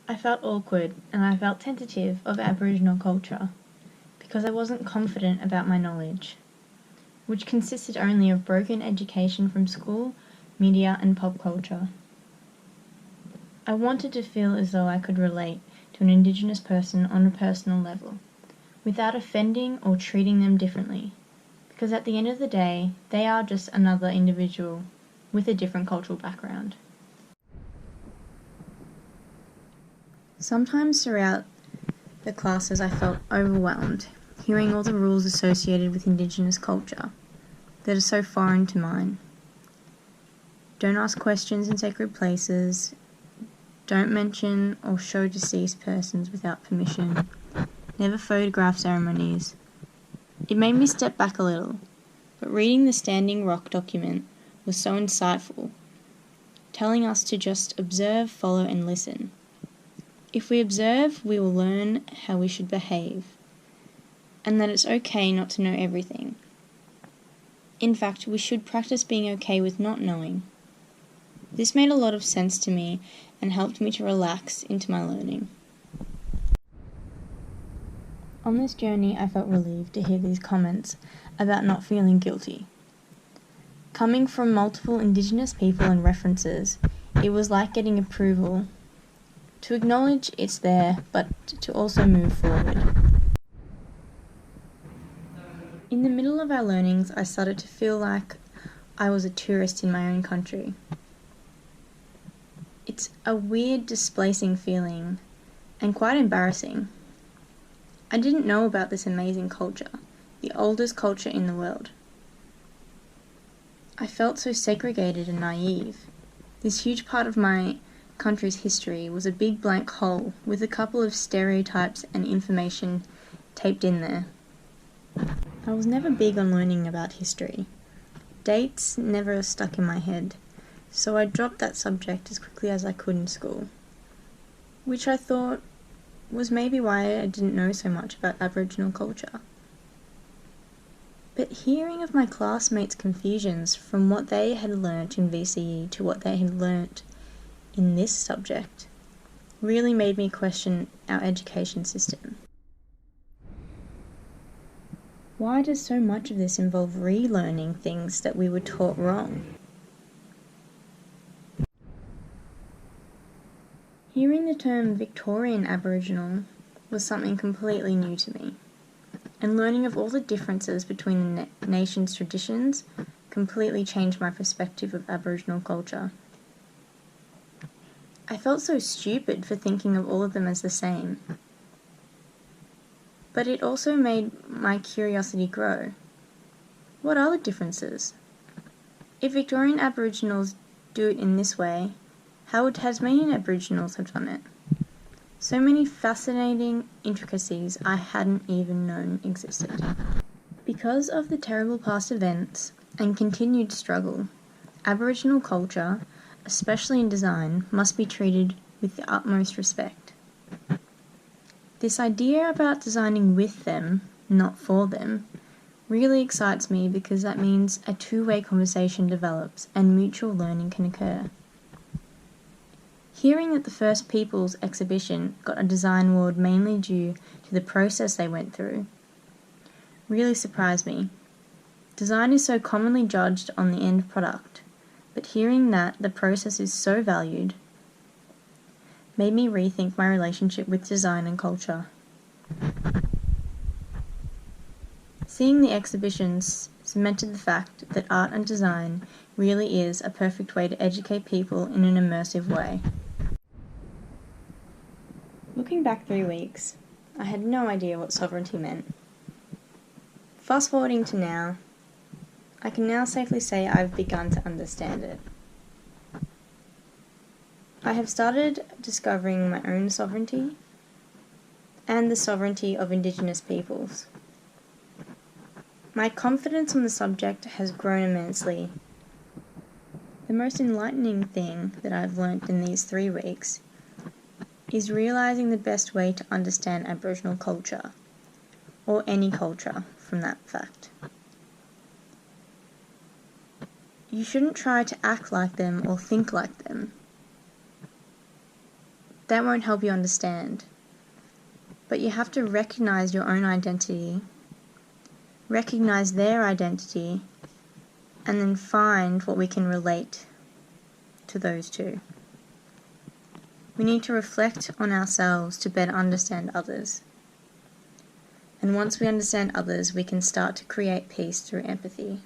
I felt awkward and I felt tentative of Aboriginal culture because I wasn't confident about my knowledge, which consisted only of broken education from school, media and pop culture. I wanted to feel as though I could relate to an Indigenous person on a personal level, without offending or treating them differently, because at the end of the day, they are just another individual with a different cultural background. Sometimes throughout the classes I felt overwhelmed, hearing all the rules associated with Indigenous culture that are so foreign to mine. Don't ask questions in sacred places, don't mention or show deceased persons without permission, never photograph ceremonies. It made me step back a little, but reading the Standing Rock document was so insightful, telling us to just observe, follow and listen. If we observe, we will learn how we should behave, and that it's okay not to know everything. In fact, we should practice being okay with not knowing. This made a lot of sense to me and helped me to relax into my learning. On this journey, I felt relieved to hear these comments about not feeling guilty. Coming from multiple Indigenous people and references, it was like getting approval to acknowledge it's there, but to also move forward. In the middle of our learnings, I started to feel like I was a tourist in my own country. It's a weird, displacing feeling, and quite embarrassing. I didn't know about this amazing culture, the oldest culture in the world. I felt so segregated and naive. This huge part of my country's history was a big blank hole with a couple of stereotypes and information taped in there. I was never big on learning about history. Dates never stuck in my head, so I dropped that subject as quickly as I could in school, which I thought was maybe why I didn't know so much about Aboriginal culture. But hearing of my classmates' confusions from what they had learnt in VCE to what they had learnt in this subject really made me question our education system. Why does so much of this involve relearning things that we were taught wrong? Hearing the term Victorian Aboriginal was something completely new to me, and learning of all the differences between the nation's traditions completely changed my perspective of Aboriginal culture. I felt so stupid for thinking of all of them as the same. But it also made my curiosity grow. What are the differences? If Victorian Aboriginals do it in this way, how would Tasmanian Aboriginals have done it? So many fascinating intricacies I hadn't even known existed. Because of the terrible past events and continued struggle, Aboriginal culture, especially in design, must be treated with the utmost respect. This idea about designing with them, not for them, really excites me because that means a two-way conversation develops and mutual learning can occur. Hearing that the First Peoples exhibition got a design award mainly due to the process they went through really surprised me. Design is so commonly judged on the end product, but hearing that the process is so valued made me rethink my relationship with design and culture. Seeing the exhibitions cemented the fact that art and design really is a perfect way to educate people in an immersive way. Looking back 3 weeks, I had no idea what sovereignty meant. Fast forwarding to now, I can now safely say I've begun to understand it. I have started discovering my own sovereignty and the sovereignty of Indigenous peoples. My confidence on the subject has grown immensely. The most enlightening thing that I've learnt in these 3 weeks is realising the best way to understand Aboriginal culture, or any culture from that fact. You shouldn't try to act like them or think like them. that won't help you understand. But you have to recognize your own identity, recognize their identity, and then find what we can relate to those two. We need to reflect on ourselves to better understand others. And once we understand others, we can start to create peace through empathy.